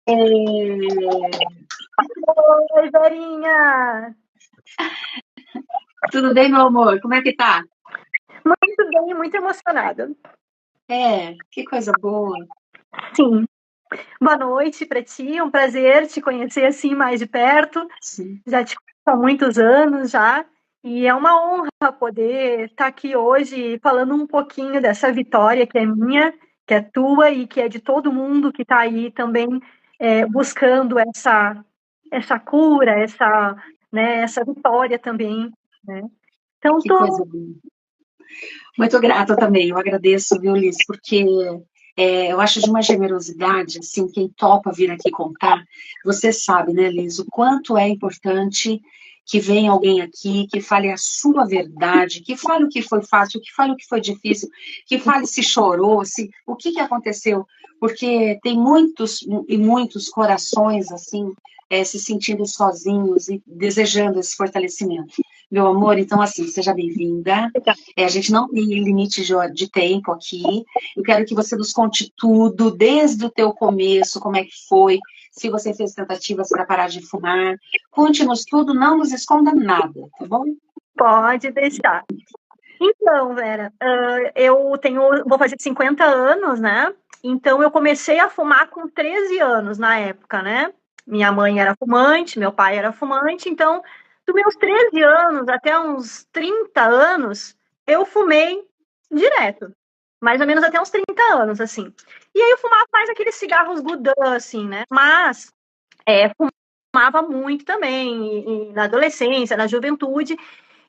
Oi, Verinha! Tudo bem, meu amor? Como é que tá? Muito bem, muito emocionada. Que coisa boa. Sim. Boa noite para ti, é um prazer te conhecer assim mais de perto. Sim. Já te conheço há muitos anos já. E é uma honra poder estar aqui hoje falando um pouquinho dessa vitória que é minha, que é tua e que é de todo mundo que está aí também buscando essa cura, essa vitória também, né? Então, Que coisa boa. Muito grata também, eu agradeço, viu, Liz, porque eu acho de uma generosidade, assim, quem topa vir aqui contar, você sabe, né, Liz, o quanto é importante que venha alguém aqui, que fale a sua verdade, que fale o que foi fácil, que fale o que foi difícil, que fale se chorou, se, o que que aconteceu, porque tem muitos e muitos corações, assim, se sentindo sozinhos e desejando esse fortalecimento. Meu amor, então, assim, seja bem-vinda. A gente não tem limite de tempo aqui. Eu quero que você nos conte tudo, desde o teu começo, como é que foi, se você fez tentativas para parar de fumar. Conte-nos tudo, não nos esconda nada, tá bom? pode deixar. Então, Vera, vou fazer 50 anos, né? Então, eu comecei a fumar com 13 anos na época, né? Minha mãe era fumante, meu pai era fumante, então, dos meus 13 anos até uns 30 anos, eu fumei direto. Mais ou menos até uns 30 anos, assim. E aí eu fumava mais aqueles cigarros Gudan, assim, né? Mas, fumava muito também, e na adolescência, na juventude.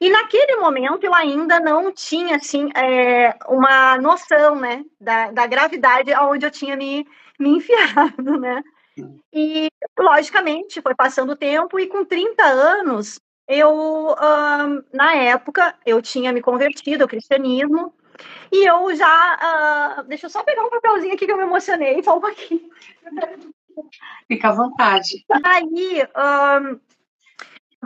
E naquele momento eu ainda não tinha assim uma noção, né, da gravidade aonde eu tinha me enfiado, né? E logicamente foi passando o tempo e com 30 anos na época eu tinha me convertido ao cristianismo e eu já deixa eu só pegar um papelzinho aqui que eu me emocionei, só um pouquinho. Fica à vontade. Aí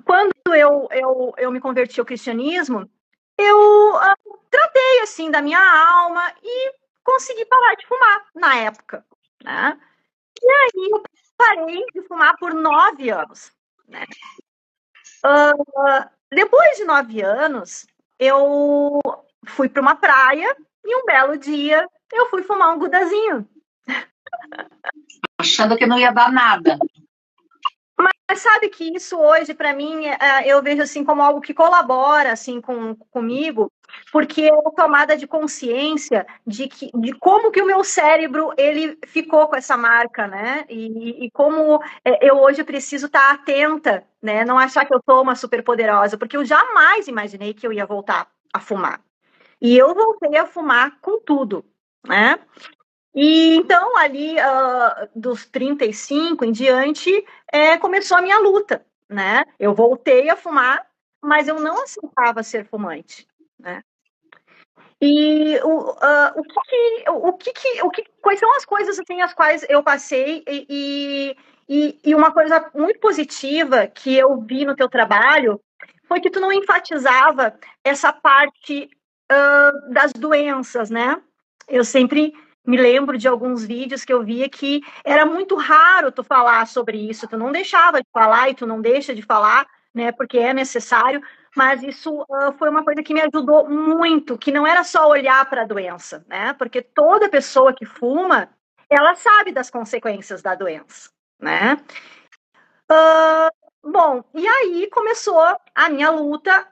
quando eu me converti ao cristianismo, eu tratei assim da minha alma e consegui parar de fumar na época, né? E aí eu parei de fumar por 9 anos, né? Depois de 9 anos, eu fui para uma praia e um belo dia eu fui fumar um gudazinho. Achando que não ia dar nada. Mas sabe que isso hoje, para mim, eu vejo assim como algo que colabora assim comigo, porque é a tomada de consciência de como que o meu cérebro ele ficou com essa marca, né? E como eu hoje preciso estar atenta, né? Não achar que eu sou uma superpoderosa, porque eu jamais imaginei que eu ia voltar a fumar. E eu voltei a fumar com tudo, né? E então, ali dos 35 em diante, começou a minha luta, né? Eu voltei a fumar, mas eu não aceitava ser fumante, né? E quais são as coisas assim, as quais eu passei e uma coisa muito positiva que eu vi no teu trabalho foi que tu não enfatizava essa parte das doenças, né? Eu sempre me lembro de alguns vídeos que eu via que era muito raro tu falar sobre isso, tu não deixava de falar e tu não deixa de falar, né? Porque é necessário, mas isso foi uma coisa que me ajudou muito, que não era só olhar para a doença, né? Porque toda pessoa que fuma, ela sabe das consequências da doença, né? Bom, e aí começou a minha luta,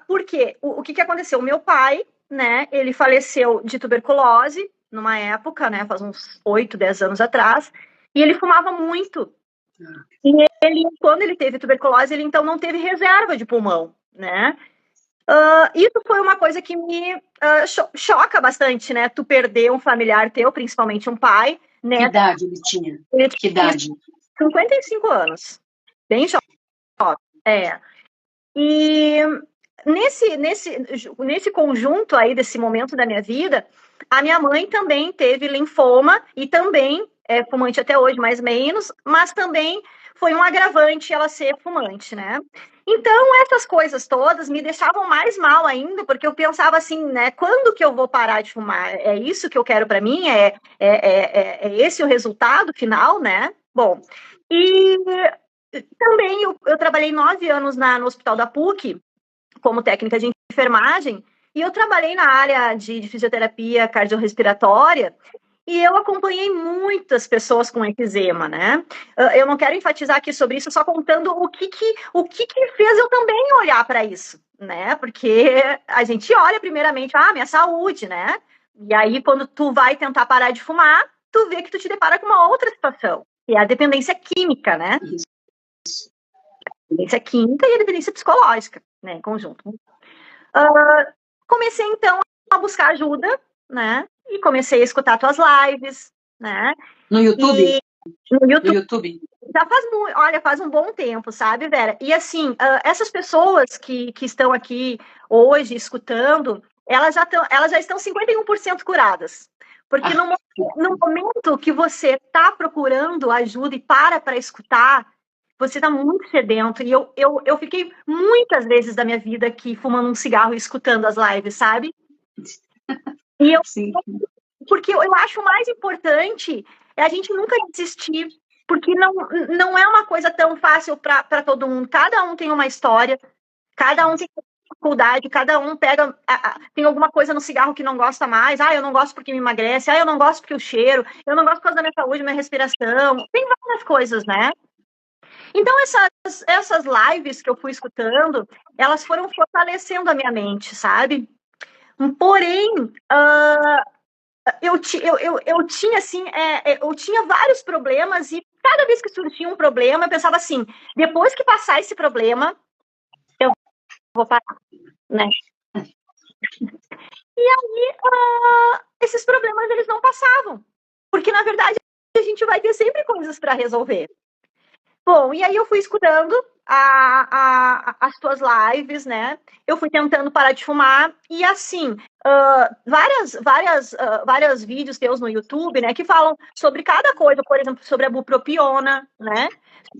porque o que aconteceu? O meu pai, né, ele faleceu de tuberculose numa época, né, faz uns 8, 10 anos atrás, e ele fumava muito. E quando ele teve tuberculose, ele então não teve reserva de pulmão, né? Isso foi uma coisa que me choca bastante, né? Tu perder um familiar teu, principalmente um pai, Que né? idade ele tinha? Ele Que tinha idade? 55 anos. Bem jovem. E nesse conjunto aí, desse momento da minha vida, a minha mãe também teve linfoma e também é fumante até hoje, mais ou menos, mas também foi um agravante ela ser fumante, né? Então, essas coisas todas me deixavam mais mal ainda, porque eu pensava assim, né? Quando que eu vou parar de fumar? É isso que eu quero para mim? É esse o resultado final, né? Bom, e também eu trabalhei 9 anos no Hospital da PUC, como técnica de enfermagem, e eu trabalhei na área de fisioterapia cardiorrespiratória, e eu acompanhei muitas pessoas com eczema, né? Eu não quero enfatizar aqui sobre isso, só contando o que fez eu também olhar para isso, né? Porque a gente olha primeiramente, minha saúde, né? E aí, quando tu vai tentar parar de fumar, tu vê que tu te depara com uma outra situação, que é a dependência química, né? A dependência química e a dependência psicológica, né? Em conjunto. Comecei, então, a buscar ajuda, né? E comecei a escutar tuas lives, né? No YouTube? No YouTube. No YouTube. Já faz um bom tempo, sabe, Vera? E assim, essas pessoas que estão aqui hoje escutando, elas já estão 51% curadas. Porque no momento que você está procurando ajuda e para escutar, você está muito sedento. E eu fiquei muitas vezes da minha vida aqui fumando um cigarro e escutando as lives, sabe? E Sim. Porque eu acho mais importante é a gente nunca desistir, porque não é uma coisa tão fácil para todo mundo. Cada um tem uma história, cada um tem dificuldade, cada um tem alguma coisa no cigarro que não gosta mais. Eu não gosto porque me emagrece. Eu não gosto porque o cheiro. Eu não gosto por causa da minha saúde, minha respiração. Tem várias coisas, né? Então, essas lives que eu fui escutando, elas foram fortalecendo a minha mente, sabe? Porém, eu tinha, assim, eu tinha vários problemas e cada vez que surgia um problema, eu pensava assim, depois que passar esse problema, eu vou parar, né? E aí, esses problemas, eles não passavam. Porque, na verdade, a gente vai ter sempre coisas para resolver. Bom, e aí eu fui escutando as tuas lives, né? Eu fui tentando parar de fumar e assim, vários vídeos teus no YouTube, né? Que falam sobre cada coisa, por exemplo, sobre a bupropiona, né?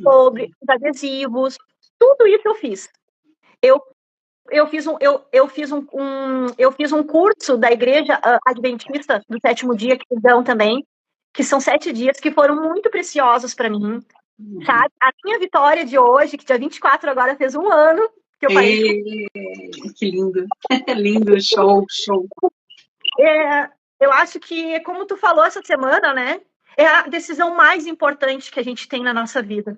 Sobre os adesivos, tudo isso eu fiz. Eu fiz um curso da Igreja Adventista do Sétimo Dia que eles dão também, que são 7 dias que foram muito preciosos para mim. Sabe? A minha vitória de hoje, que dia 24 agora fez um ano que eu parei. Que lindo. Lindo, show. Eu acho que, como tu falou essa semana, né? É a decisão mais importante que a gente tem na nossa vida.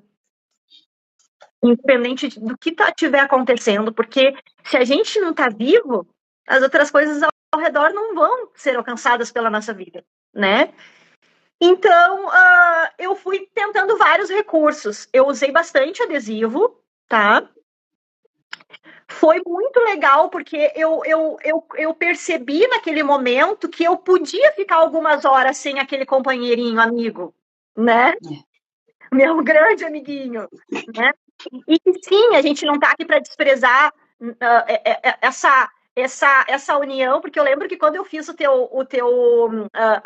Independente do que estiver acontecendo, porque se a gente não está vivo, as outras coisas ao redor não vão ser alcançadas pela nossa vida, né? Então, eu fui tentando vários recursos. Eu usei bastante adesivo, tá? Foi muito legal, porque eu percebi naquele momento que eu podia ficar algumas horas sem aquele companheirinho, amigo, né? Meu grande amiguinho, né? E sim, a gente não tá aqui para desprezar essa união, porque eu lembro que quando eu fiz a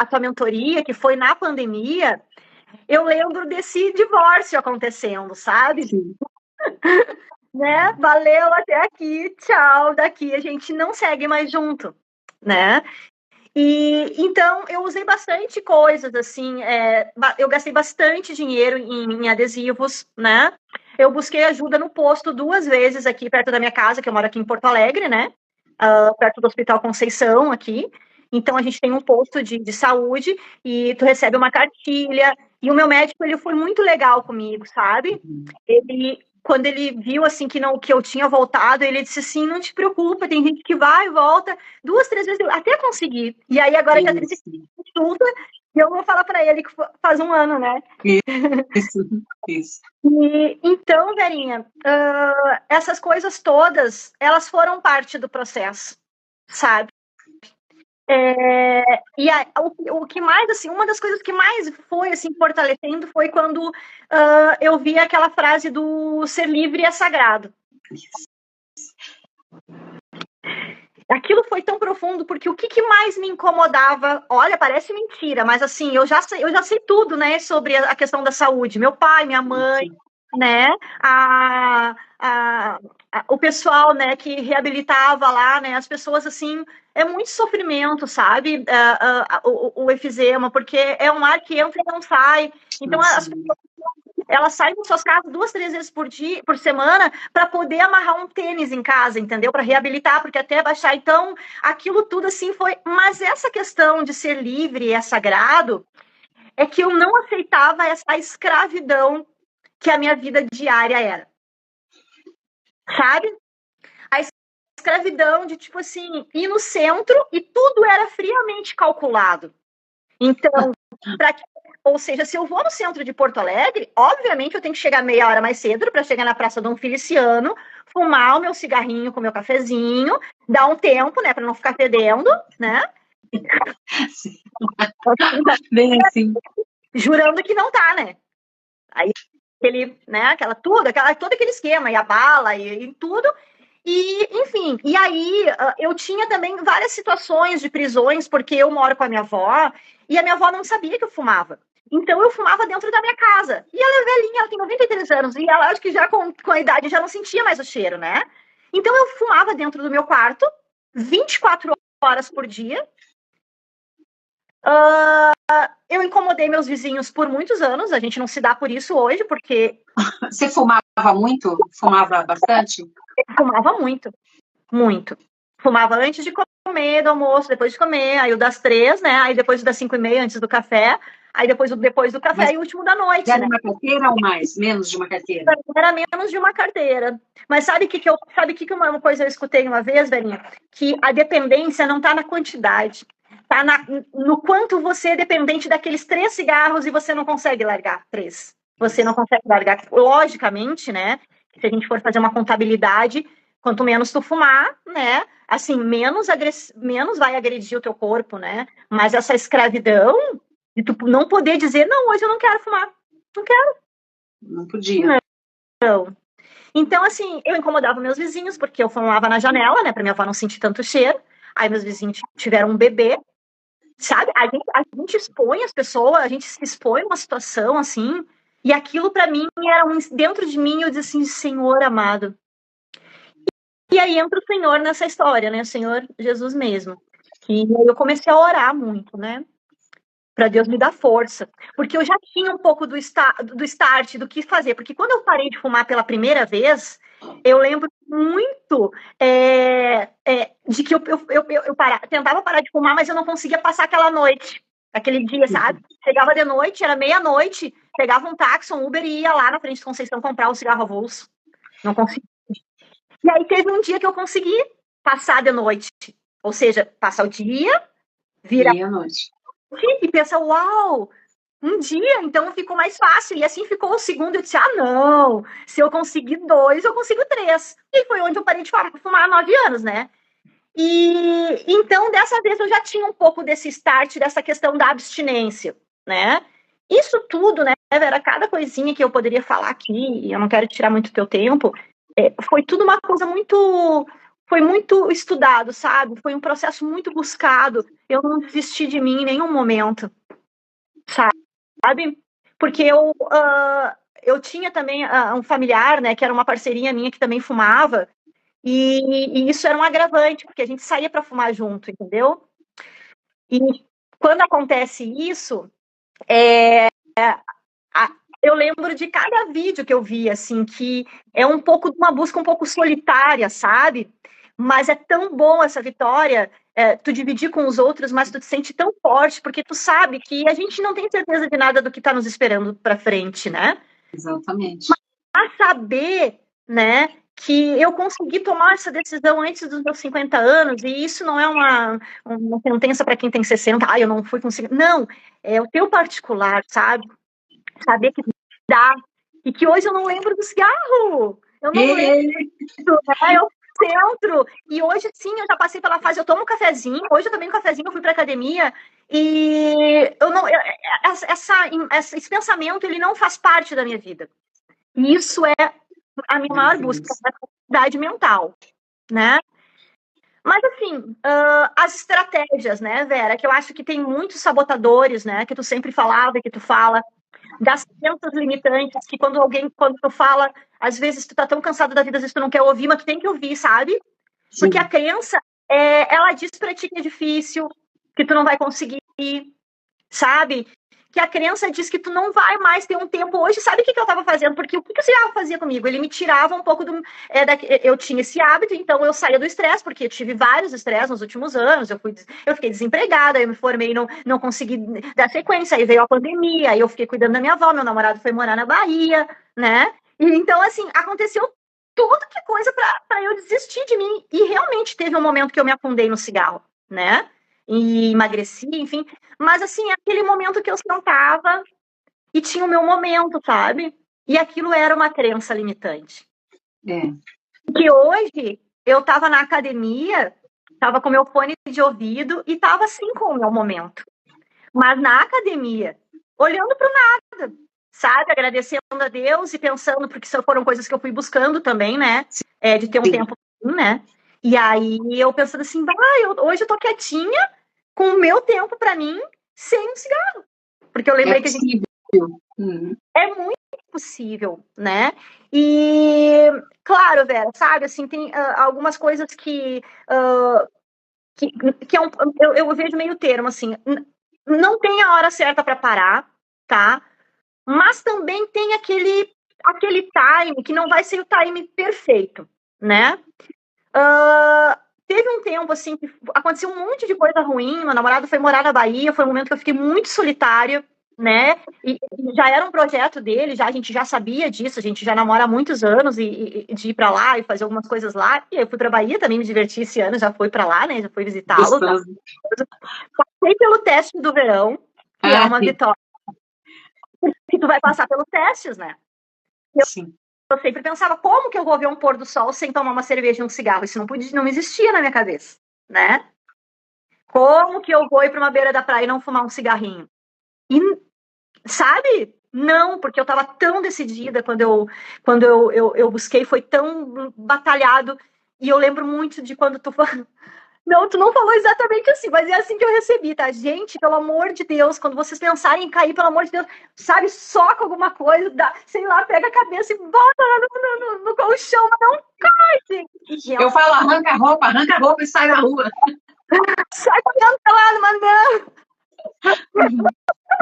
tua mentoria, que foi na pandemia, eu lembro desse divórcio acontecendo, sabe? Sim. Né? Valeu até aqui, tchau. Daqui a gente não segue mais junto, né? E então eu usei bastante coisas assim, eu gastei bastante dinheiro em adesivos, né? Eu busquei ajuda no posto 2 vezes aqui perto da minha casa, que eu moro aqui em Porto Alegre, né? Perto do Hospital Conceição aqui. Então a gente tem um posto de saúde e tu recebe uma cartilha. E o meu médico, ele foi muito legal comigo, sabe? Quando ele viu assim que eu tinha voltado, ele disse assim, não te preocupa, tem gente que vai e volta 2, 3 vezes, até conseguir. E aí agora já 35 consulta, e eu vou falar para ele que faz um ano, né? Isso. E então, Verinha, essas coisas todas, elas foram parte do processo, sabe? O que mais, assim, uma das coisas que mais foi, assim, fortalecendo foi quando eu vi aquela frase do ser livre é sagrado. Aquilo foi tão profundo, porque o que mais me incomodava, olha, parece mentira, mas assim, eu já sei tudo, né, sobre a questão da saúde. Meu pai, minha mãe, né, o pessoal, né, que reabilitava lá, né, as pessoas, assim, é muito sofrimento, sabe, o efizema, porque é um ar que entra e não sai, então as pessoas elas saem das suas casas 2, 3 vezes por semana para poder amarrar um tênis em casa, entendeu? Para reabilitar, porque até baixar. Então, aquilo tudo assim foi. Mas essa questão de ser livre é sagrado é que eu não aceitava essa escravidão que a minha vida diária era. Sabe? A escravidão de, tipo assim, ir no centro e tudo era friamente calculado. Então, ou seja, se eu vou no centro de Porto Alegre, obviamente eu tenho que chegar meia hora mais cedo para chegar na Praça Dom Feliciano, fumar o meu cigarrinho com o meu cafezinho, dar um tempo, né, para não ficar fedendo, né? Bem assim. Jurando que não tá, né? Aí aquele, né, todo aquele esquema, e a bala, e tudo. E, enfim, e aí eu tinha também várias situações de prisões, porque eu moro com a minha avó, e a minha avó não sabia que eu fumava. Então eu fumava dentro da minha casa. E ela é velhinha, ela tem 93 anos, e ela acho que já com a idade já não sentia mais o cheiro, né? Então eu fumava dentro do meu quarto, 24 horas por dia. Eu incomodei meus vizinhos por muitos anos, a gente não se dá por isso hoje, porque... Você fumava muito? Fumava bastante? Eu fumava muito, muito. Fumava antes de comer, do almoço, depois de comer, aí o das 3, né? Aí depois o das 5:30, antes do café, aí depois do café. Mas, e o último da noite, era né? uma carteira ou mais? Menos de uma carteira? Era menos de uma carteira. Mas sabe que uma coisa eu escutei uma vez, velhinha? Que a dependência não tá na quantidade, tá no quanto você é dependente daqueles 3 cigarros e você não consegue largar 3. Você não consegue largar. Logicamente, né? Se a gente for fazer uma contabilidade, quanto menos tu fumar, né? Assim, menos vai agredir o teu corpo, né? Mas essa escravidão de tu não poder dizer, não, hoje eu não quero fumar. Não quero. Não podia. Não. Então, assim, eu incomodava meus vizinhos, porque eu fumava na janela, né? Pra minha avó não sentir tanto cheiro. Aí meus vizinhos tiveram um bebê. Sabe? A gente expõe as pessoas, a gente se expõe numa situação assim, e aquilo para mim era dentro de mim, eu disse assim, Senhor amado. E aí entra o Senhor nessa história, né? O Senhor Jesus mesmo. E aí eu comecei a orar muito, né? Para Deus me dar força. Porque eu já tinha um pouco do start, do que fazer. Porque quando eu parei de fumar pela primeira vez, eu lembro muito de que eu tentava parar de fumar, mas eu não conseguia passar aquela noite, aquele dia, sabe? Chegava de noite, era meia-noite, pegava um táxi, um Uber e ia lá na frente de Conceição comprar um cigarro avulso. Não conseguia. E aí teve um dia que eu consegui passar de noite. Ou seja, passar o dia, virar a noite. E pensa, uau, um dia, então ficou mais fácil. E assim ficou o segundo. Eu disse, não, se eu conseguir 2, eu consigo 3. E foi onde eu parei de fumar há 9 anos, né? E então, dessa vez, eu já tinha um pouco desse start, dessa questão da abstinência, né? Isso tudo, né, Vera, cada coisinha que eu poderia falar aqui, eu não quero tirar muito teu tempo, foi tudo uma coisa foi muito estudado, sabe? Foi um processo muito buscado. Eu não desisti de mim em nenhum momento, sabe? Porque eu tinha também um familiar, né, que era uma parceirinha minha que também fumava, e isso era um agravante, porque a gente saía para fumar junto, entendeu? E quando acontece isso, eu lembro de cada vídeo que eu vi, assim, que é um pouco de uma busca um pouco solitária, sabe? Mas é tão bom essa vitória, tu dividir com os outros, mas tu te sente tão forte, porque tu sabe que a gente não tem certeza de nada do que está nos esperando para frente, né? Exatamente. Mas saber, né, que eu consegui tomar essa decisão antes dos meus 50 anos, e isso não é uma sentença para quem tem 60, eu não fui conseguir. Não, é o teu particular, sabe? Saber que dá. E que hoje eu não lembro do cigarro. Eu não lembro, né? Eu centro. E hoje, sim, eu já passei pela fase, eu tomo um cafezinho, hoje eu tomei um cafezinho, eu fui pra academia, e eu não, esse pensamento, ele não faz parte da minha vida. E isso é a minha maior busca, a capacidade mental, né? Mas, assim, as estratégias, né, Vera, que eu acho que tem muitos sabotadores, né, que tu sempre falava e que tu fala, das crenças limitantes, que quando tu fala, às vezes tu tá tão cansado da vida, às vezes tu não quer ouvir, mas tu tem que ouvir, sabe? Porque a crença, ela diz pra ti que é difícil, que tu não vai conseguir, sabe? que a crença diz que tu não vai mais ter um tempo hoje. Sabe o que eu estava fazendo? Porque o que o cigarro fazia comigo? Ele me tirava um pouco do... eu tinha esse hábito, então eu saía do estresse, porque eu tive vários estresses nos últimos anos, eu fiquei desempregada, eu me formei, não consegui dar sequência, aí veio a pandemia, aí eu fiquei cuidando da minha avó, meu namorado foi morar na Bahia, né? E, então, assim, aconteceu tudo que coisa para eu desistir de mim. E realmente teve um momento que eu me afundei no cigarro, né? E emagreci, enfim. Mas, assim, aquele momento que eu sentava e tinha o meu momento, sabe? E aquilo era uma crença limitante. Que hoje eu estava na academia, estava com meu fone de ouvido e estava assim com o meu momento. Mas na academia, olhando para o nada, sabe? Agradecendo a Deus e pensando, porque foram coisas que eu fui buscando também, né? De ter um tempo, né? E aí eu pensando assim, hoje eu tô quietinha com o meu tempo para mim, sem um cigarro. Porque eu lembrei que a gente... É muito possível, né? E, claro, Vera, sabe, assim, tem algumas coisas que eu vejo meio termo, assim, não tem a hora certa para parar, tá? Mas também tem aquele time que não vai ser o time perfeito, né? Teve um tempo, assim, que aconteceu um monte de coisa ruim, meu namorado foi morar na Bahia, foi um momento que eu fiquei muito solitária, né? E já era um projeto dele, a gente já sabia disso, a gente já namora há muitos anos de ir para lá e fazer algumas coisas lá. E eu fui para Bahia também me diverti esse ano, já fui para lá, né? Já fui visitá-lo. Tá? Passei pelo teste do verão, que é uma vitória. Que tu vai passar pelos testes, né? Eu sempre pensava, como que eu vou ver um pôr do sol sem tomar uma cerveja e um cigarro? Isso não existia na minha cabeça, né? Como que eu vou ir para uma beira da praia e não fumar um cigarrinho? E, sabe? Não, porque eu estava tão decidida quando eu busquei, foi tão batalhado. E eu lembro muito de quando tu falou... Não, tu não falou exatamente assim, mas é assim que eu recebi, tá? Gente, pelo amor de Deus, quando vocês pensarem em cair, pelo amor de Deus, sabe, soca alguma coisa, sei lá, pega a cabeça e bota no colchão, mas não cai, gente. Eu falo, arranca a roupa e sai na rua. Sai correndo pelado, mas não.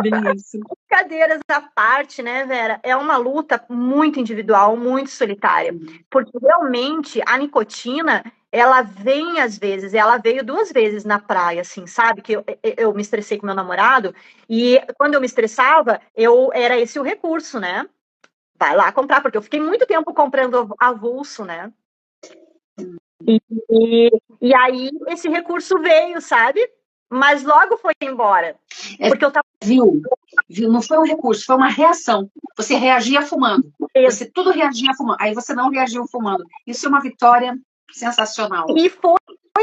Bem isso. Brincadeiras à parte, né, Vera? É uma luta muito individual, muito solitária. Porque realmente a nicotina, ela vem às vezes, ela veio 2 vezes na praia, assim, sabe? Que eu me estressei com meu namorado, e quando eu me estressava, era esse o recurso, né? Vai lá comprar, porque eu fiquei muito tempo comprando avulso, né? E aí esse recurso veio, sabe? Mas logo foi embora. Porque eu tava... Viu? Não foi um recurso, foi uma reação. Você reagia fumando. Você tudo reagia fumando. Aí você não reagiu fumando. Isso é uma vitória sensacional. E foi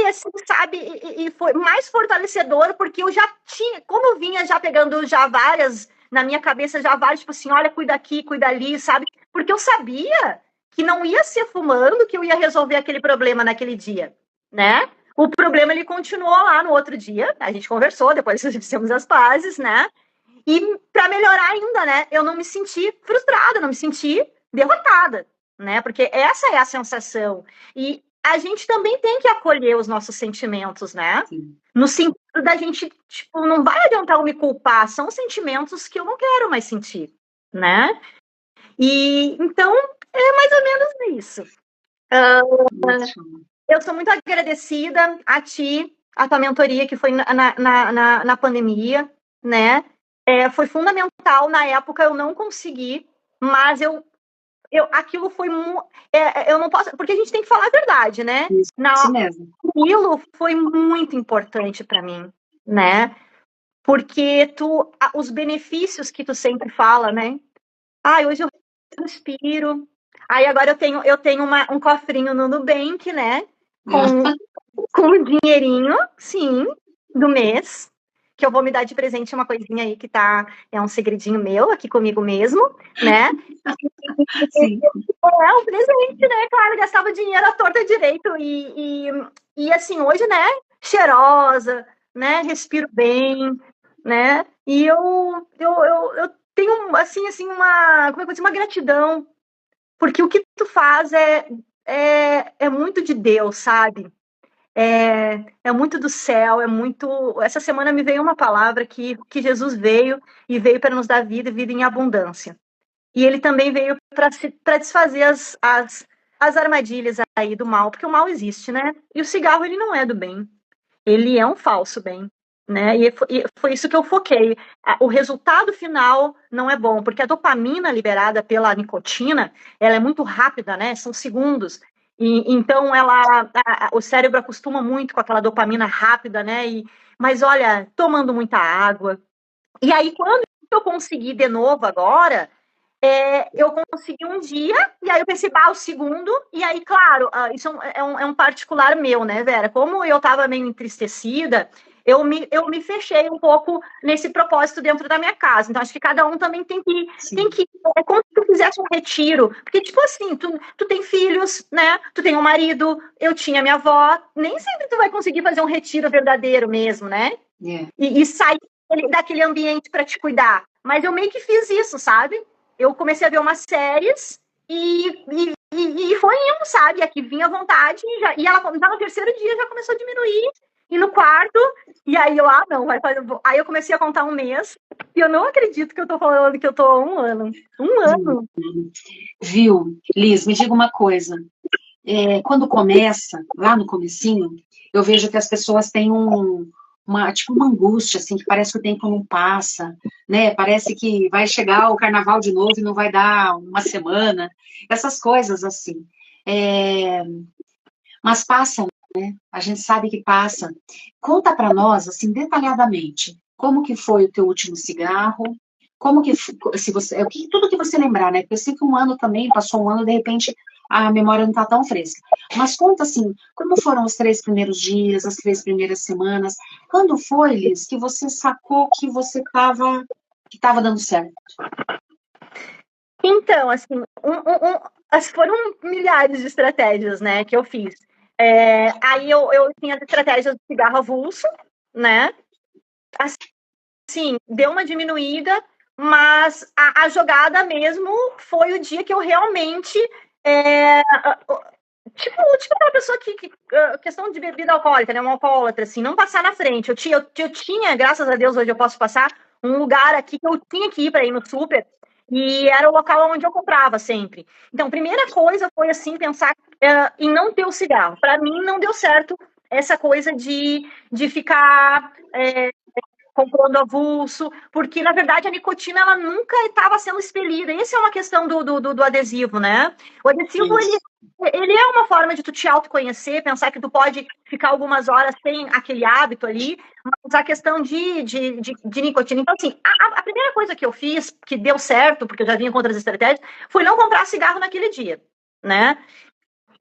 assim, sabe? E foi mais fortalecedor, porque eu já tinha... Como eu vinha já pegando já várias... Na minha cabeça já várias, tipo assim, olha, cuida aqui, cuida ali, sabe? Porque eu sabia que não ia ser fumando que eu ia resolver aquele problema naquele dia, né? O problema, ele continuou lá no outro dia, a gente conversou, depois fizemos as pazes, né? E para melhorar ainda, né? Eu não me senti frustrada, não me senti derrotada, né? Porque essa é a sensação. E a gente também tem que acolher os nossos sentimentos, né? Sim. No sentido da gente, tipo, não vai adiantar eu me culpar, são sentimentos que eu não quero mais sentir, né? E então é mais ou menos isso. Eu sou muito agradecida a ti, a tua mentoria, que foi na pandemia, né? Foi fundamental. Na época eu não consegui, mas aquilo foi eu não posso, porque a gente tem que falar a verdade, né? Isso mesmo. Aquilo foi muito importante para mim, né? Porque os benefícios que tu sempre fala, né? Hoje eu respiro. Aí agora eu tenho um cofrinho no Nubank, né? Com o dinheirinho, sim, do mês, que eu vou me dar de presente uma coisinha aí que é um segredinho meu aqui comigo mesmo, né? Sim. É um presente, né? Claro, gastava dinheiro à torta direito e assim, hoje, né? Cheirosa, né? Respiro bem, né? E eu tenho, assim, como é que eu vou dizer, uma gratidão, porque o que tu faz é muito de Deus, sabe? é muito do céu, é muito. Essa semana me veio uma palavra que Jesus veio e veio para nos dar vida e vida em abundância. E ele também veio para desfazer as armadilhas aí do mal, porque o mal existe, né? E o cigarro, ele não é do bem. Ele é um falso bem, né? E foi isso que eu foquei. O resultado final não é bom, porque a dopamina liberada pela nicotina, ela é muito rápida, né? São segundos. E, então, o cérebro acostuma muito com aquela dopamina rápida, né? Mas olha, tomando muita água. E aí, quando eu consegui de novo agora, eu consegui um dia, e aí eu pensei, o segundo, e aí, claro, isso é um particular meu, né, Vera? Como eu estava meio entristecida, eu me fechei um pouco nesse propósito dentro da minha casa. Então, acho que cada um também tem que é como se tu fizesse um retiro. Porque, tipo assim, tu tem filhos, né? Tu tem um marido, eu tinha minha avó. Nem sempre tu vai conseguir fazer um retiro verdadeiro mesmo, né? Yeah. E sair daquele ambiente para te cuidar. Mas eu meio que fiz isso, sabe? Eu comecei a ver umas séries e foi indo, sabe? Aqui vinha à vontade e ela já no terceiro dia já começou a diminuir. E no quarto, e aí não, vai fazer. Aí eu comecei a contar um mês, e eu não acredito que eu tô falando que eu tô há um ano. Um ano. Viu, Liz, me diga uma coisa. Quando começa, lá no comecinho, eu vejo que as pessoas têm tipo uma angústia, assim, que parece que o tempo não passa, né? Parece que vai chegar o carnaval de novo e não vai dar uma semana. Essas coisas, assim. Mas passa, né? A gente sabe que passa. Conta para nós, assim, detalhadamente, como que foi o teu último cigarro, como que, se você, tudo que você lembrar, né? Porque eu sei que um ano também, passou um ano, de repente, a memória não está tão fresca. Mas conta, assim, como foram os 3 primeiros dias, as 3 primeiras semanas, quando foi, Liz, que você sacou que você estava dando certo? Então, assim, foram milhares de estratégias, né, que eu fiz. Aí eu tinha as estratégias do cigarro avulso, né? Assim, deu uma diminuída, mas a jogada mesmo foi o dia que eu realmente. Tipo aquela pessoa questão de bebida alcoólica, né? Um alcoólatra, assim, não passar na frente. Eu tinha, graças a Deus, hoje eu posso passar, um lugar aqui que eu tinha que ir para ir no super, e era o local onde eu comprava sempre. Então, primeira coisa foi, assim, pensar em não ter o cigarro. Para mim, não deu certo essa coisa de ficar comprando avulso, porque, na verdade, a nicotina, ela nunca estava sendo expelida. Essa é uma questão do adesivo, né? O adesivo, ele é uma forma de tu te autoconhecer, pensar que tu pode ficar algumas horas sem aquele hábito ali, mas a questão de nicotina. Então, assim, a primeira coisa que eu fiz, que deu certo, porque eu já vinha com outras estratégias, foi não comprar cigarro naquele dia, né?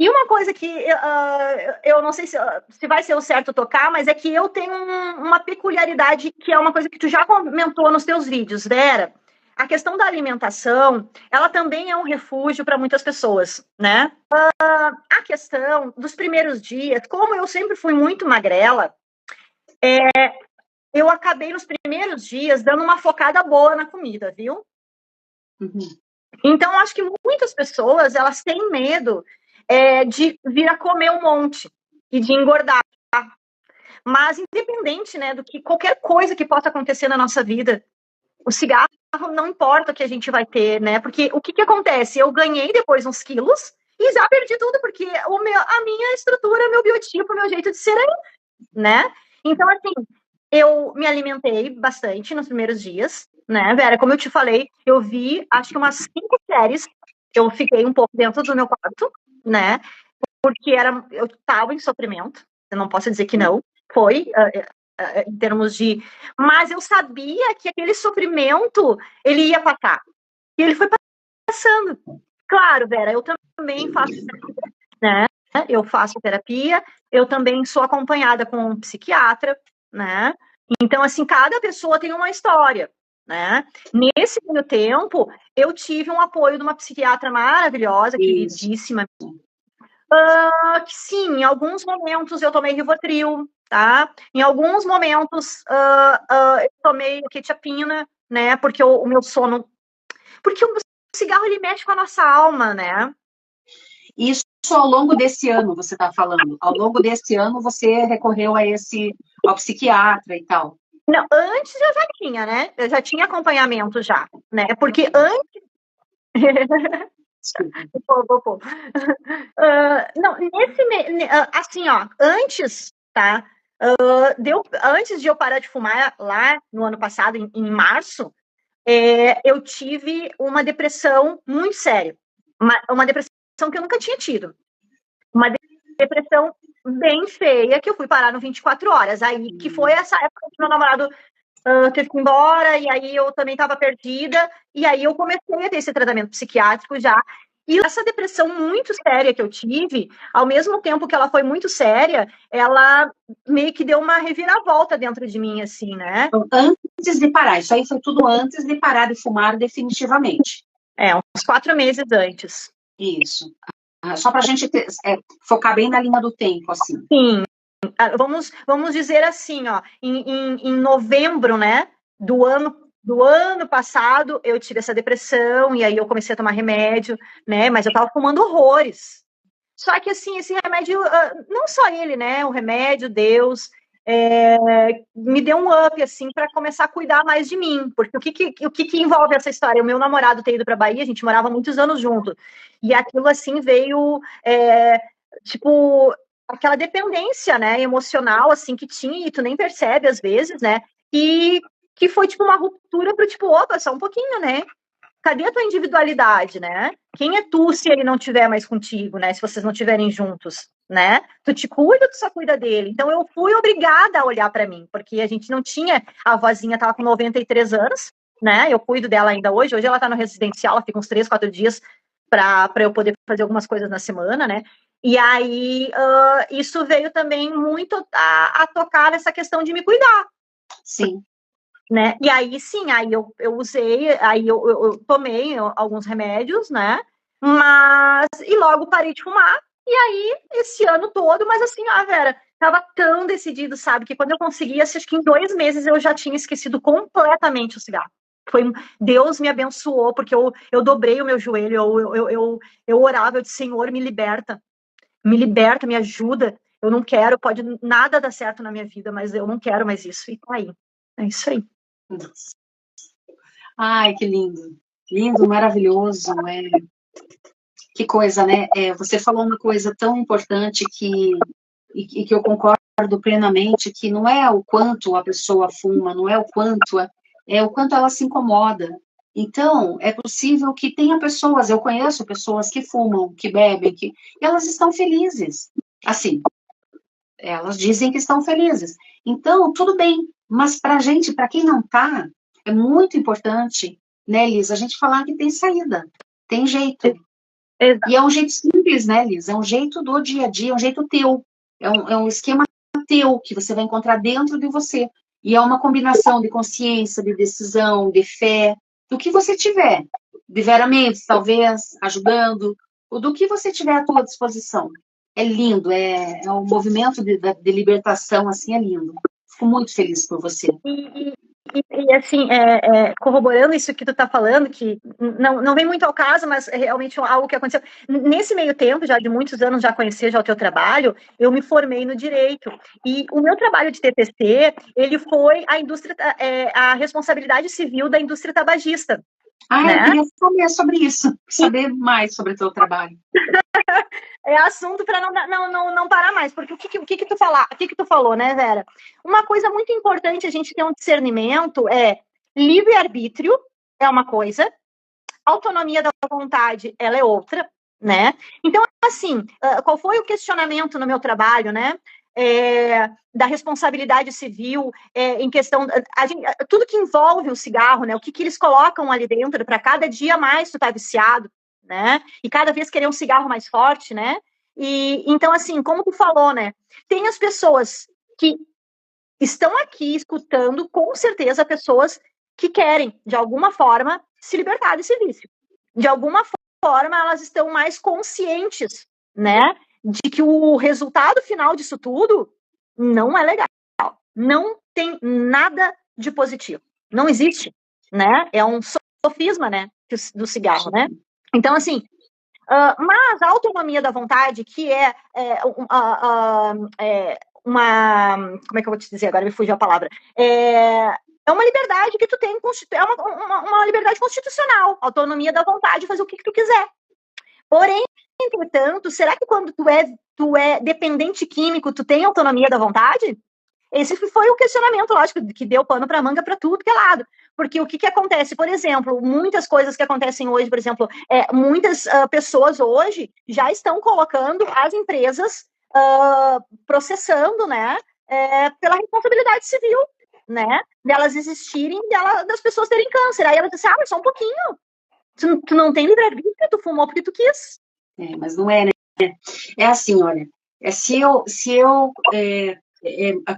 E uma coisa que eu não sei se vai ser o certo tocar, mas é que eu tenho uma peculiaridade que é uma coisa que tu já comentou nos teus vídeos, Vera. A questão da alimentação, ela também é um refúgio para muitas pessoas, né? A questão dos primeiros dias, como eu sempre fui muito magrela, eu acabei nos primeiros dias dando uma focada boa na comida, viu? Uhum. Então, acho que muitas pessoas, elas têm medo de vir a comer um monte e de engordar. Mas, independente, né, do que qualquer coisa que possa acontecer na nossa vida, o cigarro não importa o que a gente vai ter, né? Porque o que acontece? Eu ganhei depois uns quilos e já perdi tudo, porque a minha estrutura, meu biotipo, meu jeito de ser é, né? Então, assim, eu me alimentei bastante nos primeiros dias, né, Vera? Como eu te falei, eu vi, acho que umas 5 séries, eu fiquei um pouco dentro do meu quarto, né? Porque eu estava em sofrimento, eu não posso dizer que não, foi, em termos de... Mas eu sabia que aquele sofrimento, ele ia passar. E ele foi passando. Claro, Vera, eu também faço terapia, né? Eu faço terapia, eu também sou acompanhada com um psiquiatra, né? Então, assim, cada pessoa tem uma história, né? Nesse meio tempo, eu tive um apoio de uma psiquiatra maravilhosa, queridíssima, que sim, em alguns momentos eu tomei Rivotril, tá? Em alguns momentos eu tomei quetiapina, né? Porque o meu sono... Porque o cigarro, ele mexe com a nossa alma, né? Isso ao longo desse ano, você está falando? Ao longo desse ano, você recorreu ao psiquiatra e tal? Não, antes eu já tinha, né? Eu já tinha acompanhamento já, né? Porque antes... Desculpa. Não, assim, ó, antes, tá? Antes de eu parar de fumar lá no ano passado, em março, eu tive uma depressão muito séria. Uma depressão que eu nunca tinha tido. Uma depressão bem feia, que eu fui parar no 24 horas. Aí, que foi essa época que meu namorado teve que ir embora, e aí eu também estava perdida, e aí eu comecei a ter esse tratamento psiquiátrico já. E essa depressão muito séria que eu tive, ao mesmo tempo que ela foi muito séria, ela meio que deu uma reviravolta dentro de mim, assim, né? Então, antes de parar, isso aí foi tudo antes de parar de fumar definitivamente. Uns 4 meses antes. Isso. Só para a gente focar bem na linha do tempo, assim. Sim. Vamos dizer assim, ó, em novembro, né, do ano passado, eu tive essa depressão, e aí eu comecei a tomar remédio, né, mas eu tava fumando horrores. Só que, assim, esse remédio, não só ele, né, o remédio, Deus, me deu um up, assim, para começar a cuidar mais de mim, porque o que envolve essa história? O meu namorado ter ido para Bahia, a gente morava muitos anos junto, e aquilo, assim, veio, tipo, aquela dependência, né, emocional, assim, que tinha, e tu nem percebe, às vezes, né, e que foi, tipo, uma ruptura pro, tipo, opa, só um pouquinho, né, cadê a tua individualidade, né? Quem é tu se ele não estiver mais contigo, né? Se vocês não estiverem juntos, né? Tu te cuida, tu só cuida dele. Então eu fui obrigada a olhar para mim, porque a gente não tinha, a vozinha tava com 93 anos, né? Eu cuido dela ainda hoje. Hoje ela tá no residencial, ela fica uns 3, 4 dias para eu poder fazer algumas coisas na semana, né? E aí isso veio também muito a tocar nessa questão de me cuidar. Sim. Né? E aí sim, aí eu usei, aí eu tomei alguns remédios, né? E logo parei de fumar. E aí, esse ano todo, mas assim, Vera, tava tão decidido, sabe, que quando eu conseguia, acho que em 2 meses eu já tinha esquecido completamente o cigarro. Deus me abençoou, porque eu dobrei o meu joelho, eu orava, eu disse, Senhor, me liberta, me ajuda. Eu não quero, pode nada dar certo na minha vida, mas eu não quero mais isso. E tá aí. É isso aí. Ai, que lindo. Lindo, maravilhoso. Que coisa, né? Você falou uma coisa tão importante e que eu concordo plenamente, que não é o quanto a pessoa fuma, não é o quanto, é o quanto ela se incomoda. Então, é possível que tenha pessoas, eu conheço pessoas que fumam, que bebem, e elas estão felizes. Assim, elas dizem que estão felizes. Então, tudo bem, mas para gente, para quem não está, é muito importante, né, Liz, a gente falar que tem saída, tem jeito. Exato. E é um jeito simples, né, Liz? É um jeito do dia a dia, é um jeito teu. É um esquema teu que você vai encontrar dentro de você. E é uma combinação de consciência, de decisão, de fé, do que você tiver. De veramente, talvez, ajudando, ou do que você tiver à tua disposição. É lindo, é um movimento de libertação, assim, é lindo. Fico muito feliz por você. E assim, corroborando isso que tu tá falando, que não vem muito ao caso, mas é realmente algo que aconteceu. Nesse meio tempo, já de muitos anos, já conhecia já o teu trabalho, eu me formei no direito. E o meu trabalho de TTC, ele foi a responsabilidade civil da indústria tabagista. Ah, eu Né? queria saber sobre isso, saber mais sobre o teu trabalho. É assunto para não parar mais, porque o que tu falou, né, Vera? Uma coisa muito importante a gente ter um discernimento é livre-arbítrio é uma coisa, autonomia da vontade ela é outra, né? Então, assim, qual foi o questionamento no meu trabalho, né? Da responsabilidade civil em questão tudo que envolve o cigarro, né? O que eles colocam ali dentro para cada dia mais tu tá viciado, né? E cada vez querer um cigarro mais forte, né? E então, assim, como tu falou, né? Tem as pessoas que estão aqui escutando, com certeza, pessoas que querem, de alguma forma, se libertar desse vício. De alguma forma, elas estão mais conscientes, né? De que o resultado final disso tudo não é legal. Não tem nada de positivo. Não existe, né? É um sofisma, né? Do cigarro, né? Então, assim, Mas a autonomia da vontade, que uma, como é que eu vou te dizer agora, me fugiu a palavra, é uma liberdade que tu tem, é uma liberdade constitucional, autonomia da vontade, fazer o que tu quiser. Porém, entretanto, será que quando tu é dependente químico, tu tem autonomia da vontade? Esse foi o questionamento, lógico, que deu pano para manga para tudo que é lado. Porque o que acontece? Por exemplo, muitas coisas que acontecem hoje, por exemplo, muitas pessoas hoje já estão colocando as empresas processando, né, pela responsabilidade civil, né, delas existirem, das pessoas terem câncer. Aí ela disse, mas só um pouquinho, tu não tem livre-arbítrio, tu fumou porque tu quis. Mas não é, né? É assim, olha, se eu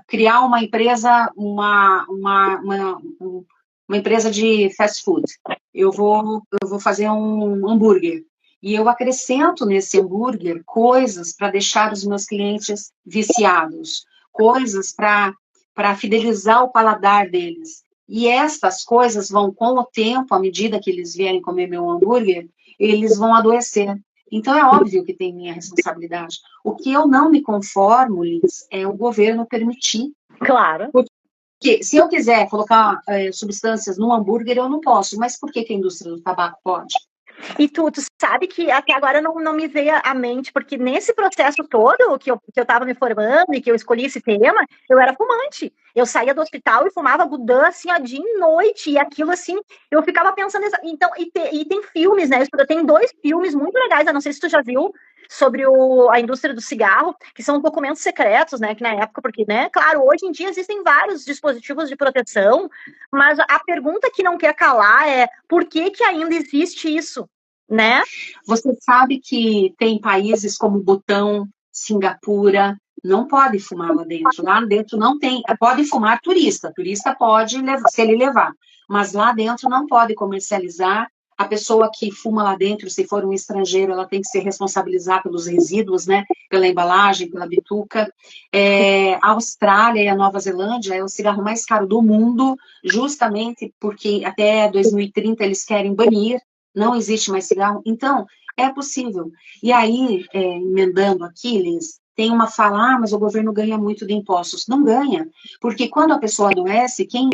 criar uma empresa, uma empresa de fast food, eu vou fazer um hambúrguer, e eu acrescento nesse hambúrguer coisas para deixar os meus clientes viciados, coisas para fidelizar o paladar deles. E estas coisas vão, com o tempo, à medida que eles vierem comer meu hambúrguer, eles vão adoecer. Então, é óbvio que tem minha responsabilidade. O que eu não me conformo, Liz, é o governo permitir. Claro. Porque se eu quiser colocar substâncias no hambúrguer, eu não posso. Mas por que a indústria do tabaco pode? E tu sabe que até agora não me veio à mente, porque nesse processo todo que eu estava me formando e que eu escolhi esse tema, eu era fumante. Eu saía do hospital e fumava Gudan, assim, ó, dia e noite, e aquilo, assim, eu ficava pensando... Então, e tem filmes, né? Eu tenho 2 filmes muito legais, eu não sei se tu já viu, sobre a indústria do cigarro, que são documentos secretos, né? Que na época, porque, né? Claro, hoje em dia existem vários dispositivos de proteção, mas a pergunta que não quer calar é por que ainda existe isso, né? Você sabe que tem países como Butão, Singapura, não pode fumar lá dentro. Lá dentro não tem, pode fumar turista pode, se ele levar, mas lá dentro não pode comercializar. A pessoa que fuma lá dentro, se for um estrangeiro, ela tem que se responsabilizar pelos resíduos, né? Pela embalagem, pela bituca. A Austrália e a Nova Zelândia é o cigarro mais caro do mundo, justamente porque até 2030 eles querem banir, não existe mais cigarro. Então, é possível. E aí, emendando aqui, Liz, tem uma fala, mas o governo ganha muito de impostos. Não ganha, porque quando a pessoa adoece, quem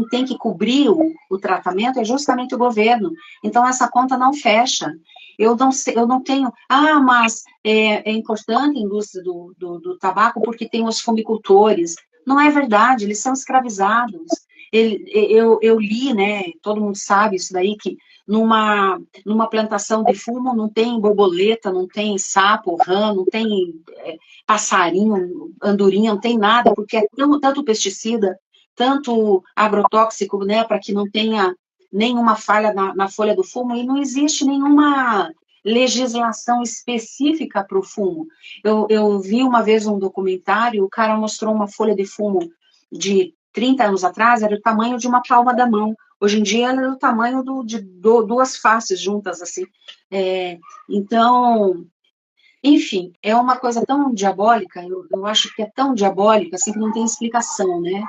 tem que cobrir o tratamento é justamente o governo. Então, essa conta não fecha. Eu não tenho... mas é importante a indústria do tabaco porque tem os fumicultores. Não é verdade, eles são escravizados. Eu li, né, todo mundo sabe isso daí, que numa plantação de fumo não tem borboleta, não tem sapo, rã, não tem passarinho, andorinha, não tem nada, porque é tanto pesticida, tanto agrotóxico, né, para que não tenha nenhuma falha na folha do fumo, e não existe nenhuma legislação específica para o fumo. Eu vi uma vez um documentário, o cara mostrou uma folha de fumo de 30 anos atrás, era o tamanho de uma palma da mão. Hoje em dia, ela é do tamanho de 2 faces juntas, assim. Então, enfim, é uma coisa tão diabólica, eu acho que é tão diabólica, assim, que não tem explicação, né?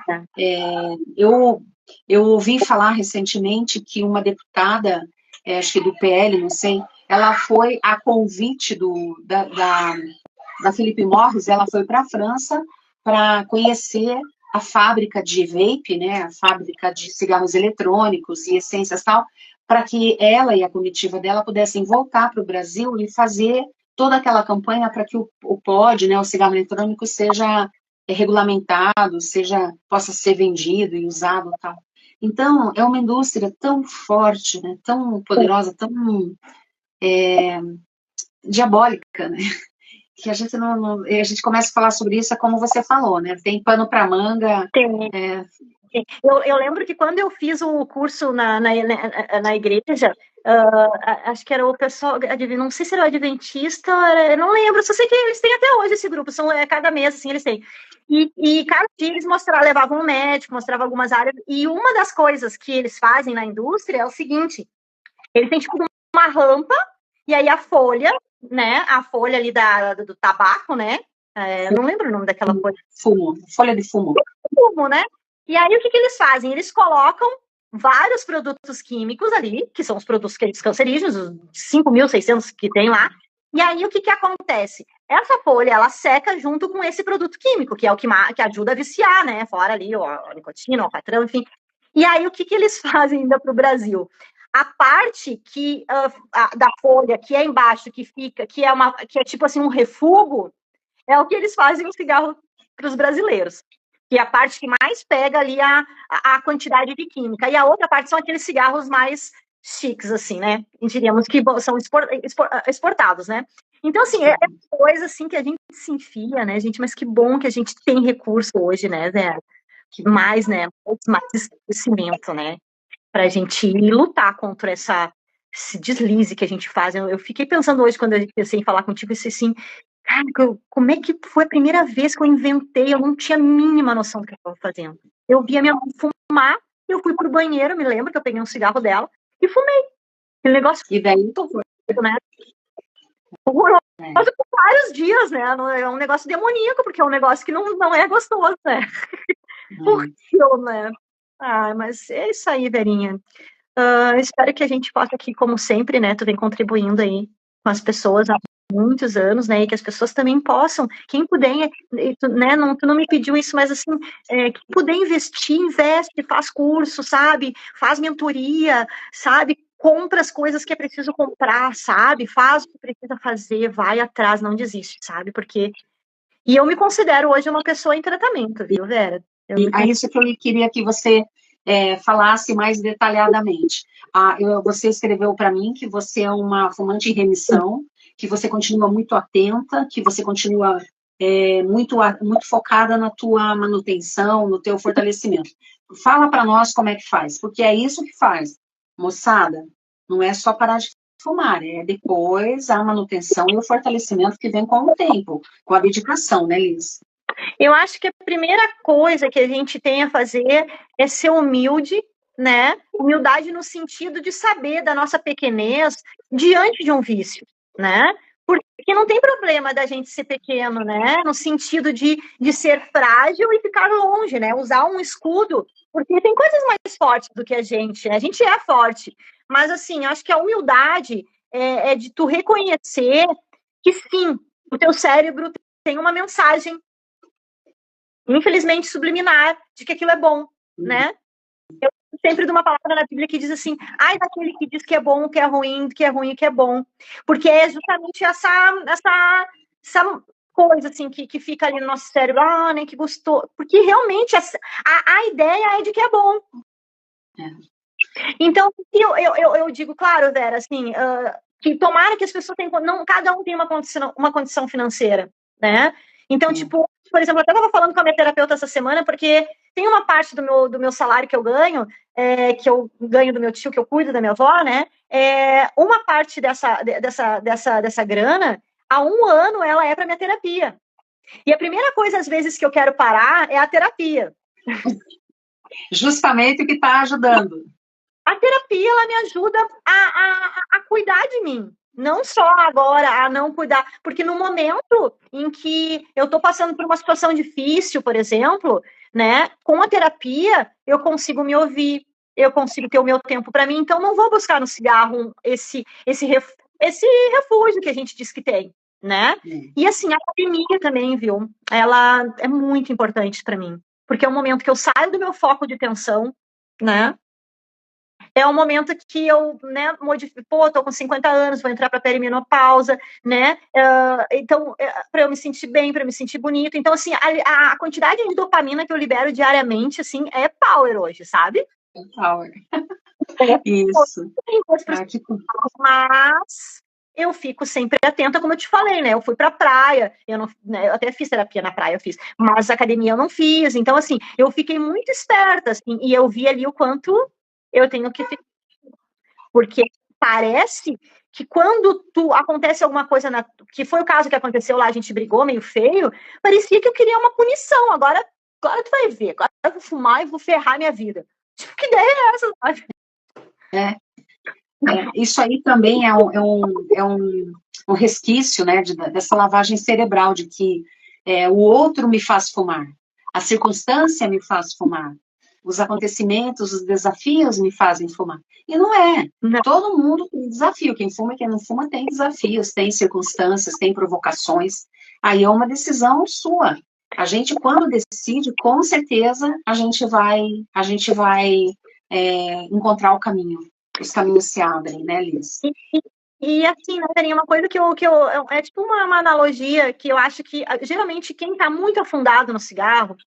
Eu ouvi falar recentemente que uma deputada, acho que do PL, não sei, ela foi a convite da Philip Morris, ela foi para a França para conhecer a fábrica de vape, né, a fábrica de cigarros eletrônicos e essências tal, para que ela e a comitiva dela pudessem voltar para o Brasil e fazer toda aquela campanha para que o pod, né, o cigarro eletrônico, seja regulamentado, possa ser vendido e usado tal. Então, é uma indústria tão forte, né, tão poderosa, tão diabólica, né, que a gente começa a falar sobre isso, é como você falou, né? Tem pano para manga. Tem. Eu lembro que quando eu fiz o curso na igreja, acho que era o pessoal, não sei se era o adventista, não lembro, só sei que eles têm até hoje esse grupo, são cada mês, assim, eles têm. E cada dia eles levavam um médico, mostravam algumas áreas, e uma das coisas que eles fazem na indústria é o seguinte, eles têm tipo uma rampa, e aí a folha, né, a folha ali do tabaco, né, não lembro o nome daquela folha. Folha de fumo. Fumo, né? E aí, o que eles fazem? Eles colocam vários produtos químicos ali, que são os produtos cancerígenos, os 5.600 que tem lá. E aí, o que acontece? Essa folha, ela seca junto com esse produto químico, que é o que ajuda a viciar, né? Fora ali a nicotina, o alcatrão, enfim. E aí, o que eles fazem ainda para o Brasil? A parte da folha que é embaixo, que fica, que é tipo assim um refúgio, é o que eles fazem no cigarro para os brasileiros. Que é a parte que mais pega ali a quantidade de química. E a outra parte são aqueles cigarros mais chiques, assim, né? E diríamos que são exportados, né? Então, assim, é coisa assim que a gente se enfia, né, gente? Mas que bom que a gente tem recurso hoje, né, Zé? Mais, né? Mais esclarecimento, né? Para a gente lutar contra esse deslize que a gente faz. Eu fiquei pensando hoje, quando eu pensei em falar contigo, assim, cara, como é que foi a primeira vez que eu inventei? Eu não tinha a mínima noção do que eu estava fazendo. Eu via minha mãe fumar, eu fui pro banheiro, me lembro que eu peguei um cigarro dela e fumei. Aquele negócio. E daí, né? Horroroso por vários dias, né? É um negócio demoníaco, porque é um negócio que não é gostoso, né? Horrível, né? Ah, mas é isso aí, Verinha. Espero que a gente possa aqui, como sempre, né? Tu vem contribuindo aí com as pessoas há muitos anos, né? E que as pessoas também possam, quem puder, né? Tu não me pediu isso, mas assim, quem puder investir, investe, faz curso, sabe? Faz mentoria, sabe? Compra as coisas que é preciso comprar, sabe? Faz o que precisa fazer, vai atrás, não desiste, sabe? Porque... E eu me considero hoje uma pessoa em tratamento, viu, Vera? É isso que eu queria que você falasse mais detalhadamente. Você escreveu para mim que você é uma fumante em remissão, que você continua muito atenta, que você continua muito focada na tua manutenção, no teu fortalecimento. Fala para nós como é que faz, porque é isso que faz. Moçada, não é só parar de fumar, é depois a manutenção e o fortalecimento que vem com o tempo, com a dedicação, né, Liz? Eu acho que a primeira coisa que a gente tem a fazer é ser humilde, né? Humildade no sentido de saber da nossa pequenez diante de um vício, né? Porque não tem problema da gente ser pequeno, né? No sentido de ser frágil e ficar longe, né? Usar um escudo, porque tem coisas mais fortes do que a gente, né? A gente é forte, mas assim, acho que a humildade é de tu reconhecer que sim, o teu cérebro tem uma mensagem, infelizmente subliminar, de que aquilo é bom, né? Eu sempre de uma palavra na Bíblia que diz assim, ai daquele que diz que é bom, que é ruim, que é bom. Porque é justamente essa coisa, assim, que fica ali no nosso cérebro, nem que gostou. Porque realmente a ideia é de que é bom. Então, eu digo, claro, Vera, assim, que tomara que as pessoas tenham, cada um tem uma condição financeira, né? Então, tipo, por exemplo, eu até estava falando com a minha terapeuta essa semana, porque tem uma parte do meu salário que eu ganho do meu tio, que eu cuido da minha avó, né? Uma parte dessa grana, há um ano, ela é para minha terapia. E a primeira coisa, às vezes, que eu quero parar é a terapia. Justamente o que está ajudando. A terapia, ela me ajuda a cuidar de mim. Não só agora a não cuidar, porque no momento em que eu estou passando por uma situação difícil, por exemplo, né, com a terapia, eu consigo me ouvir, eu consigo ter o meu tempo para mim, então não vou buscar no cigarro esse refúgio que a gente diz que tem, né? E assim, a academia também, viu? Ela é muito importante para mim, porque é um momento que eu saio do meu foco de tensão, né? É um momento que eu, né, tô com 50 anos, vou entrar para perimenopausa, né? Então, para eu me sentir bem, para me sentir bonito. Então, assim, a quantidade de dopamina que eu libero diariamente, assim, é power hoje, sabe? É power. Isso. Mas eu fico sempre atenta, como eu te falei, né? Eu fui pra praia, eu até fiz terapia na praia, mas academia eu não fiz. Então, assim, eu fiquei muito esperta, assim, e eu vi ali o quanto eu tenho que ficar. Porque parece que quando acontece alguma coisa, que foi o caso que aconteceu lá, a gente brigou meio feio, parecia que eu queria uma punição. Agora tu vai ver, agora eu vou fumar e vou ferrar minha vida. Tipo, que ideia é essa? Isso aí também é um resquício, né, dessa lavagem cerebral, de que o outro me faz fumar, a circunstância me faz fumar. os acontecimentos, os desafios me fazem fumar. E não é. Não. Todo mundo tem desafio. Quem fuma e quem não fuma tem desafios, tem circunstâncias, tem provocações. Aí é uma decisão sua. A gente, quando decide, com certeza, a gente vai encontrar o caminho. Os caminhos se abrem, né, Liz? E assim, né, Karine, uma coisa é tipo uma analogia que eu acho que, geralmente, quem está muito afundado no cigarro,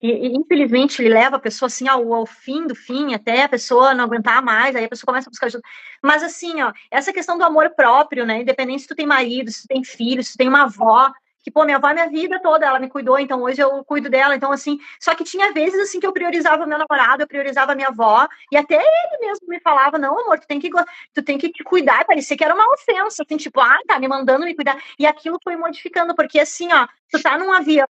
e infelizmente ele leva a pessoa assim ao fim do fim, até a pessoa não aguentar mais, aí a pessoa começa a buscar ajuda. Mas assim, ó, essa questão do amor próprio, né, independente se tu tem marido, se tu tem filho, se tu tem uma avó, que, pô, minha avó é minha vida toda, ela me cuidou, então hoje eu cuido dela, então assim, só que tinha vezes assim que eu priorizava meu namorado, eu priorizava a minha avó, e até ele mesmo me falava, não, amor, tu tem que te cuidar, parecia que era uma ofensa, assim, tipo, tá me mandando me cuidar, e aquilo foi modificando, porque assim, ó, tu tá num avião,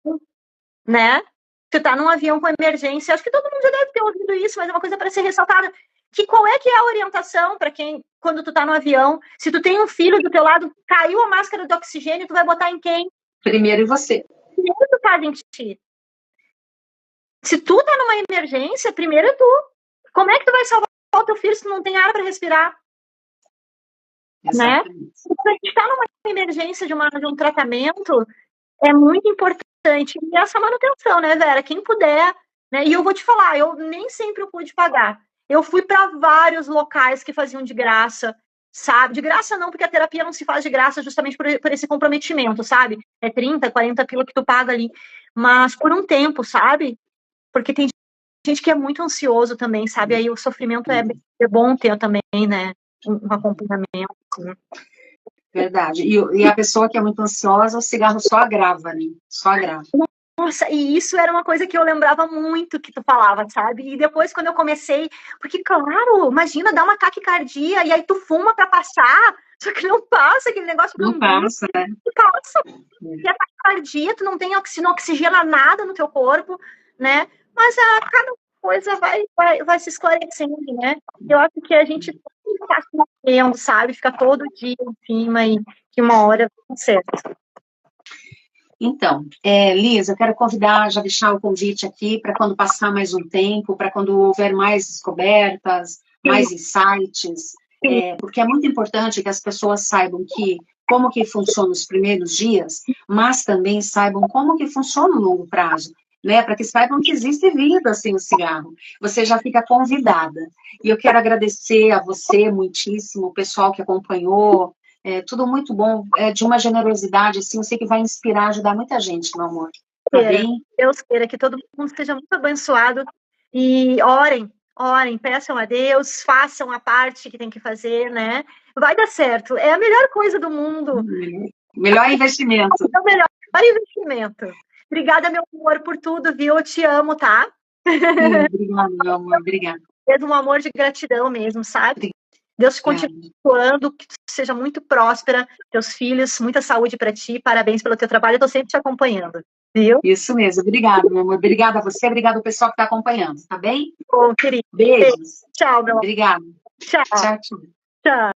né, tu tá num avião com emergência, acho que todo mundo já deve ter ouvido isso, mas é uma coisa para ser ressaltada, que qual é que é a orientação para quem, quando tu tá no avião, se tu tem um filho do teu lado, caiu a máscara de oxigênio, tu vai botar em quem? Primeiro em você. Primeiro tu faz em ti. Se tu tá numa emergência, primeiro é tu. Como é que tu vai salvar o teu filho se tu não tem ar para respirar? Exatamente. Né? Se a gente tá numa emergência de um tratamento, é muito importante. E essa manutenção, né, Vera? Quem puder, né? E eu vou te falar, eu nem sempre eu pude pagar. Eu fui para vários locais que faziam de graça, sabe? De graça não, porque a terapia não se faz de graça justamente por esse comprometimento, sabe? É 30, 40 pila que tu paga ali. Mas por um tempo, sabe? Porque tem gente que é muito ansioso também, sabe? Aí o sofrimento é bom ter também, né? Um acompanhamento. Né? Verdade. E a pessoa que é muito ansiosa, o cigarro só agrava, né? Só agrava. Nossa, e isso era uma coisa que eu lembrava muito que tu falava, sabe? E depois, quando eu comecei, porque, claro, imagina, dá uma taquicardia e aí tu fuma pra passar, só que não passa, aquele negócio não passa, né? Não passa. E a taquicardia, tu não tem não oxigena nada no teu corpo, né? Mas cada coisa vai se esclarecendo, né? Eu acho que a gente está morrendo, sabe? Fica todo dia em cima e que uma hora vai certo. Então, Liz, eu quero convidar, já deixar o convite aqui para quando passar mais um tempo, para quando houver mais descobertas, mais insights, porque é muito importante que as pessoas saibam como que funciona os primeiros dias, mas também saibam como que funciona o longo prazo, né, para que saibam que existe vida sem o cigarro. Você já fica convidada. E eu quero agradecer a você muitíssimo, o pessoal que acompanhou, tudo muito bom, de uma generosidade, assim, eu sei que vai inspirar, ajudar muita gente, meu amor. Tá bem? Deus queira que todo mundo seja muito abençoado e orem, peçam a Deus, façam a parte que tem que fazer, né? Vai dar certo, é a melhor coisa do mundo. Melhor investimento. É o melhor investimento. Obrigada, meu amor, por tudo, viu? Eu te amo, tá? Obrigada, meu amor, obrigada. É um amor de gratidão mesmo, sabe? Deus te continue abençoando, que tu seja muito próspera, teus filhos, muita saúde para ti, parabéns pelo teu trabalho, eu tô sempre te acompanhando, viu? Isso mesmo, obrigada, meu amor, obrigada a você, obrigada ao pessoal que está acompanhando, tá bem? Bom, querido. Beijos. Tchau, meu amor. Obrigada. Tchau. Tchau, tchau. Tchau.